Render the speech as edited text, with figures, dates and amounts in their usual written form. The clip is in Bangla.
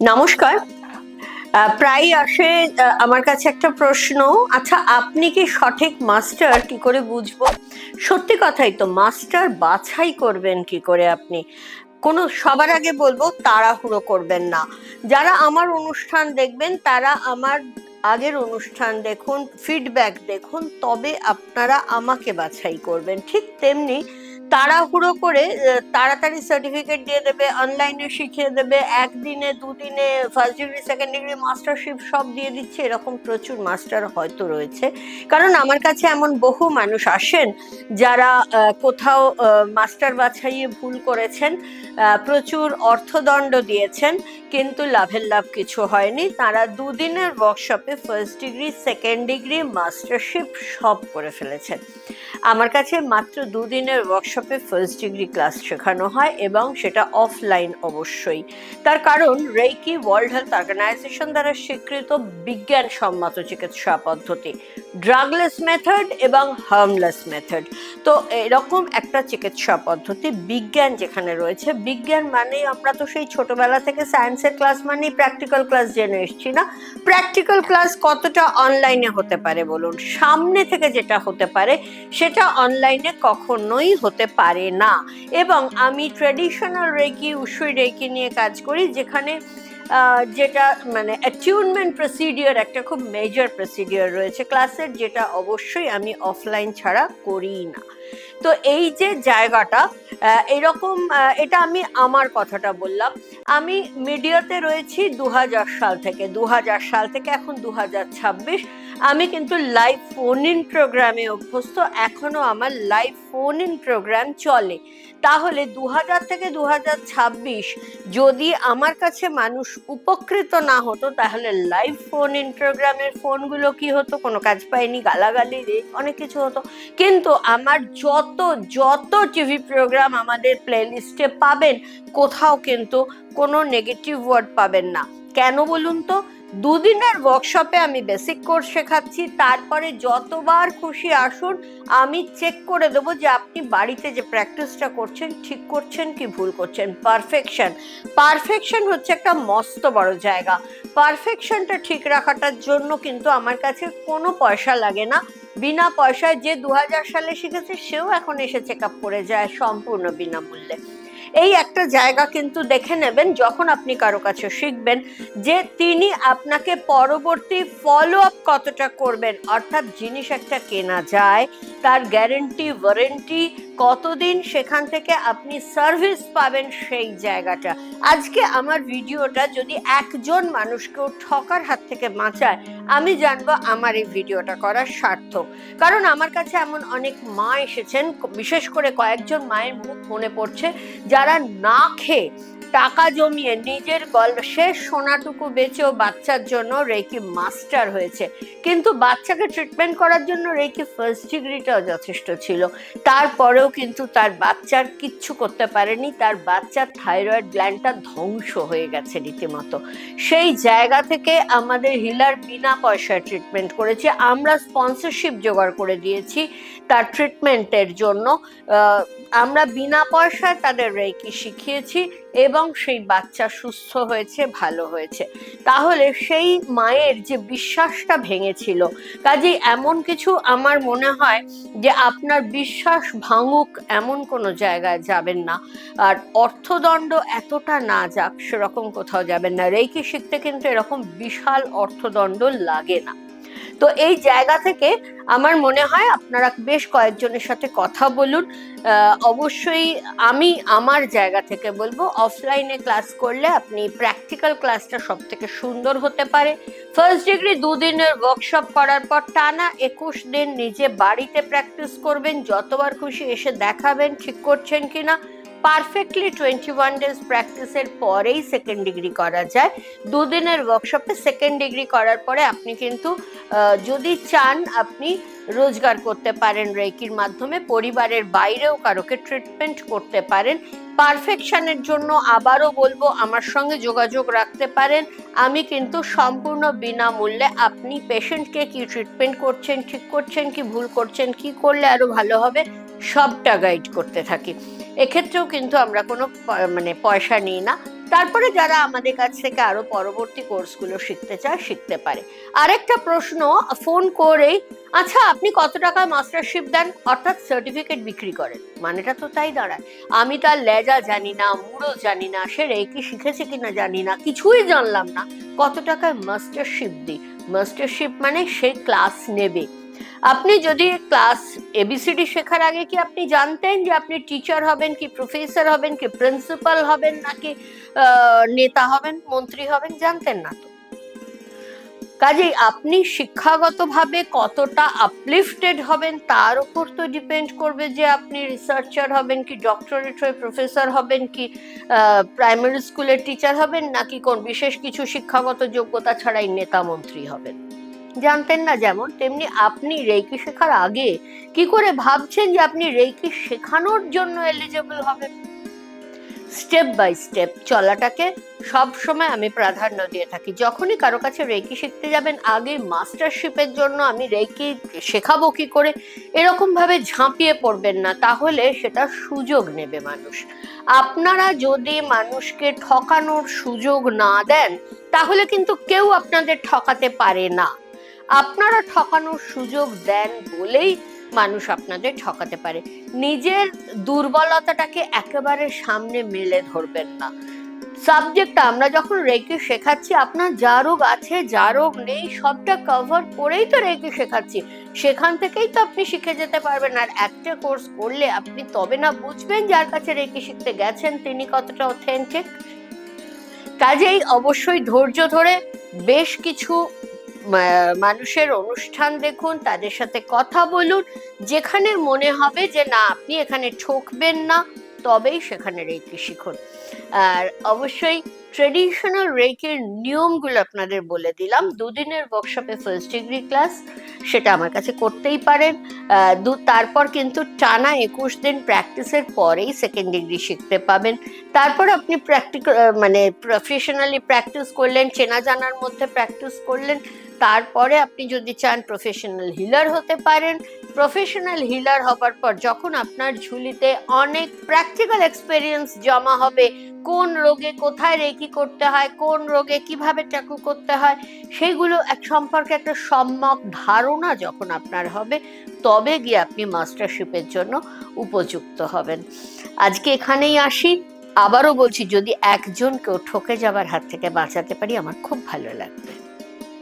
নমস্কার। প্রায়ই আসে আমার কাছে একটা প্রশ্ন, আচ্ছা আপনি কি সঠিক মাস্টার কি করে বুঝবো? সত্যি কথাই তো, মাস্টার বাছাই করবেন কি করে আপনি? সবার আগে বলবো তাড়াহুড়ো করবেন না। যারা আমার অনুষ্ঠান দেখবেন তারা আমার আগের অনুষ্ঠান দেখুন, ফিডব্যাক দেখুন, তবে আপনারা আমাকে বাছাই করবেন। ঠিক তেমনি তাড়াহুড়ো করে তাড়াতাড়ি সার্টিফিকেট দিয়ে দেবে, অনলাইনে শিখিয়ে দেবে, একদিনে দুদিনে first degree second degree mastership সব দিয়ে দিচ্ছে, এরকম প্রচুর মাস্টার হয়তো রয়েছে। কারণ আমার কাছে এমন বহু মানুষ আসেন যারা কোথাও মাস্টার বাছাইয়ে ভুল করেছেন, প্রচুর অর্থদণ্ড দিয়েছেন, কিন্তু লাভের লাভ কিছু হয়নি। তারা দুদিনের ওয়ার্কশপে first degree second degree mastership সব করে ফেলেছেন। আমার কাছে মাত্র দুদিনের ওয়ার্কশপে ফার্স্ট ডিগ্রি ক্লাস শেখানো হয়, এবং সেটা অফলাইন অবশ্যই। তার কারণ রেইকি ওয়ার্ল্ড হেলথ অর্গানাইজেশন দ্বারা স্বীকৃত বিজ্ঞানসম্মত চিকিৎসা পদ্ধতি, ড্রাগলেস মেথড এবং হার্মলেস মেথড। তো এরকম একটা চিকিৎসা পদ্ধতি, বিজ্ঞান যেখানে রয়েছে, বিজ্ঞান মানে আমরা তো সেই ছোটবেলা থেকে সায়েন্সের ক্লাস মানেই প্র্যাকটিক্যাল ক্লাস জেনে এসছি না? প্র্যাকটিক্যাল ক্লাস কতটা অনলাইনে হতে পারে বলুন? সামনে থেকে যেটা হতে পারে সেটা অনলাইনে কখনোই হতে পারে না। এবং আমি ট্রেডিশনাল রেকি, উশুই রেকি নিয়ে কাজ করি, যেখানে যেটা মানে অ্যাটিউনমেন্ট প্রসিডিওর একটা খুব মেজর প্রসিডিওর রয়েছে ক্লাসের, যেটা অবশ্যই আমি অফলাইন ছাড়া করি না। তো এই যে জায়গাটা, এরকম, এটা আমি আমার কথাটা বললাম। আমি মিডিয়াতে রয়েছি 2000 সাল থেকে এখন 2026। আমি কিন্তু লাইভ ফোন ইন প্রোগ্রামে অভ্যস্ত, এখনো আমার লাইভ ফোন ইন প্রোগ্রাম চলে। তাহলে 2000 থেকে 2026 যদি আমার কাছে মানুষ উপকৃত না হতো, তাহলে লাইভ ফোন ইন প্রোগ্রামের ফোনগুলো কি হতো? কোনো কাজ পায়নি, গালাগালি, অনেক কিছু হতো। কিন্তু আমার যত যত টিভি প্রোগ্রাম আমাদের প্লে লিস্টে পাবেন, কোথাও কিন্তু কোনো নেগেটিভ ওয়ার্ড পাবেন না। কেন বলুন তো? দুদিনের ওয়ার্কশপে আমি বেসিক কোর্স শেখাচ্ছি, তারপরে যতবার খুশি আসুন, আমি চেক করে দেবো যে আপনি বাড়িতে যে প্র্যাকটিসটা করছেন ঠিক করছেন কি ভুল করছেন। পারফেকশন হচ্ছে একটা মস্ত বড় জায়গা। পারফেকশনটা ঠিক রাখাটার জন্য কিন্তু আমার কাছে কোনো পয়সা লাগে না। বিনা পয়সায় যে 2000 সালে শিখেছে সেও এখন এসে চেক আপ করে যায় সম্পূর্ণ বিনামূল্যে। এই একটা জায়গা কিন্তু দেখে নেবেন যখন আপনি কারো কাছে শিখবেন, যে তিনি আপনাকে পরবর্তী ফলো আপ কতটা করবেন। অর্থাৎ জিনিস একটা কেনা যায়, তার গ্যারেন্টি ওয়ারেন্টি কতদিন, সেখান থেকে আপনি সার্ভিস পাবেন, সেই জায়গাটা। আজকে আমার ভিডিওটা যদি একজন মানুষকেও ঠকার হাত থেকে বাঁচায়, আমি জানবো আমার এই ভিডিওটা করার সার্থক। কারণ আমার কাছে এমন অনেক মা এসেছেন, বিশেষ করে কয়েকজন মায়ের মুখ মনে পড়ছে, যারা না খেয়ে টাকা জমিয়ে নিজের শেষ সোনাটুকু বেচেও বাচ্চার জন্য রেকি মাস্টার হয়েছে। কিন্তু বাচ্চাকে ট্রিটমেন্ট করার জন্য রেকি ফার্স্ট ডিগ্রিটাও যথেষ্ট ছিল। তারপরেও কিন্তু তার বাচ্চার কিচ্ছু করতে পারেনি, তার বাচ্চার থাইরয়েড গ্ল্যান্ডটা ধ্বংস হয়ে গেছে রীতিমতো। সেই জায়গা থেকে আমাদের হিলার বিনা পয়সায় ট্রিটমেন্ট করেছে, আমরা স্পন্সরশিপ জোগাড় করে দিয়েছি তার ট্রিটমেন্টের জন্য। আমরা বিনা পয়সায় তাদের রেকি শিখিয়েছি, এবং সেই বাচ্চা সুস্থ হয়েছে, ভালো হয়েছে। তাহলে সেই মায়ের যে বিশ্বাসটা ভেঙেছিল, কাজেই এমন কিছু আমার মনে হয় যে আপনার বিশ্বাস ভাঙুক এমন কোনো জায়গায় যাবেন না। আর অর্থদণ্ড এতটা না যাক সেরকম কোথাও যাবেন না। রেকি শিখতে কিন্তু এরকম বিশাল অর্থদণ্ড লাগে না। তো এই জায়গা থেকে আমার মনে হয় আপনারা বেশ কয়েকজনের সাথে কথা বলুন। অবশ্যই আমি আমার জায়গা থেকে বলবো, অফলাইনে ক্লাস করলে আপনি প্র্যাকটিক্যাল ক্লাসটা সব থেকে সুন্দর হতে পারে। ফার্স্ট ডিগ্রি দুদিনের ওয়ার্কশপ করার পর টানা 21 দিন নিজে বাড়িতে প্র্যাকটিস করবেন, যতবার খুশি এসে দেখাবেন ঠিক করছেন কিনা। পারফেক্টলি 21 ডেজ প্র্যাকটিসের পরেই সেকেন্ড ডিগ্রি করা যায়। দুদিনের ওয়ার্কশপে সেকেন্ড ডিগ্রি করার পরে আপনি কিন্তু যদি চান আপনি রোজগার করতে পারেন রেকির মাধ্যমে, পরিবারের বাইরেও কারোকে ট্রিটমেন্ট করতে পারেন। পারফেকশনের জন্য আবারও বলবো আমার সঙ্গে যোগাযোগ রাখতে পারেন। আমি কিন্তু সম্পূর্ণ বিনামূল্যে আপনি পেশেন্টকে কি ট্রিটমেন্ট করছেন, ঠিক করছেন কি ভুল করছেন, কি করলে আরো ভালো হবে, সবটা গাইড করতে থাকি। এক্ষেত্রেও কিন্তু আমরা কোনো পয়সা নিই না। তারপরে যারা আমাদের কাছ থেকে আরো পরবর্তী কোর্সগুলো শিখতে চায় শিখতে পারে। আরেকটা প্রশ্ন ফোন করেই, আচ্ছা আপনি কত টাকায় মাস্টারশিপ দেন, অর্থাৎ সার্টিফিকেট বিক্রি করেন, মানেটা তো তাই দাঁড়ায়। আমি তার লেজা জানি না, মুড়ো জানি না, সে রেকি শিখেছে কিনা জানি না, কিছুই জানলাম না, কত টাকায় মাস্টারশিপ দিই। মাস্টারশিপ মানে সে ক্লাস নেবে। আপনি যদি ক্লাস এবিসিডি শেখার আগে কি আপনি জানতেন যে আপনি টিচার হবেন কি প্রফেসর হবেন কি প্রিন্সিপাল হবেন নাকি নেতা হবেন, মন্ত্রী হবেন? জানতেন না তো। কাজেই আপনি শিক্ষাগতভাবে কতটা আপলিফটেড হবেন তার উপর তো ডিপেন্ড করবে যে আপনি রিসার্চার হবেন কি ডক্টরেট হয়ে প্রফেসর হবেন কি প্রাইমারি স্কুলের টিচার হবেন নাকি কোন বিশেষ কিছু শিক্ষাগত যোগ্যতা ছাড়াই নেতা মন্ত্রী হবেন। জানতেন না যেমন, তেমনি আপনি রেকি শেখার আগে কি করে ভাবছেন যে আপনি রেকি শেখানোর জন্য এলিজেবল হবেন? স্টেপ বাই স্টেপ চলাটাকে সব সময় আমি প্রাধান্য দিয়ে থাকি। যখনই কারো কাছে রেকি শিখতে যাবেন, আগে মাস্টারশিপের জন্য আমি রেকি শেখাবো কি করে এরকম ভাবে ঝাঁপিয়ে পড়বেন না, তাহলে সেটা সুযোগ নেবে মানুষ। আপনারা যদি মানুষকে ঠকানোর সুযোগ না দেন, তাহলে কিন্তু কেউ আপনাদের ঠকাতে পারে না। আপনারা ঠকানোর সুযোগ দেন বলেই মানুষ আপনাদের ঠকাতে পারে। নিজের দুর্বলতাটাকে একেবারে সামনে মেলে ধরবেন না। সাবজেক্টটা আমরা যখন রেকি শেখাচ্ছি, আপনার যা রোগ আছে যা রোগ নেই সবটা কভার করেই তো রেকি শেখাচ্ছি। সেখান থেকেই তো আপনি শিখে যেতে পারবেন। আর একটা কোর্স করলে আপনি তবে না বুঝবেন যার কাছে রেকি শিখতে গেছেন তিনি কতটা অথেন্টিক। কাজেই অবশ্যই ধৈর্য ধরে বেশ কিছু মানুষের অনুষ্ঠান দেখুন, তাদের সাথে কথা বলুন, যেখানে মনে হবে যে না আপনি এখানে ঠকবেন না, তবেই সেখানে রেকি শিখুন। আর অবশ্যই ট্রেডিশনাল রেকির নিয়মগুলো আপনাদের বলে দিলাম। দুদিনের ওয়ার্কশপে ফার্স্ট ডিগ্রি ক্লাস, সেটা আমার কাছে করতেই পারেন। তারপর কিন্তু টানা 21 দিন প্র্যাকটিসের পরেই সেকেন্ড ডিগ্রি শিখতে পাবেন। তারপর আপনি মানে প্রফেশনালি প্র্যাকটিস করলেন, চেনা জানার মধ্যে প্র্যাকটিস করলেন, তারপরে আপনি যদি চান প্রফেশনাল হিলার হতে পারেন। প্রফেশনাল হিলার হবার পর যখন আপনার ঝুলিতে অনেক প্র্যাকটিক্যাল এক্সপেরিয়েন্স জমা হবে, কোন রোগে কোথায় রেকি করতে হয়, কোন রোগে কিভাবে টাকু করতে হয়, সেইগুলো এক সম্পর্কে একটা সম্যক ধারণা যখন আপনার হবে, তবে গিয়ে আপনি মাস্টারশিপের জন্য উপযুক্ত হবেন। আজকে এখানেই আসি। আবারও বলছি, যদি একজনকেও ঠকে যাবার হাত থেকে বাঁচাতে পারি আমার খুব ভালো লাগবে।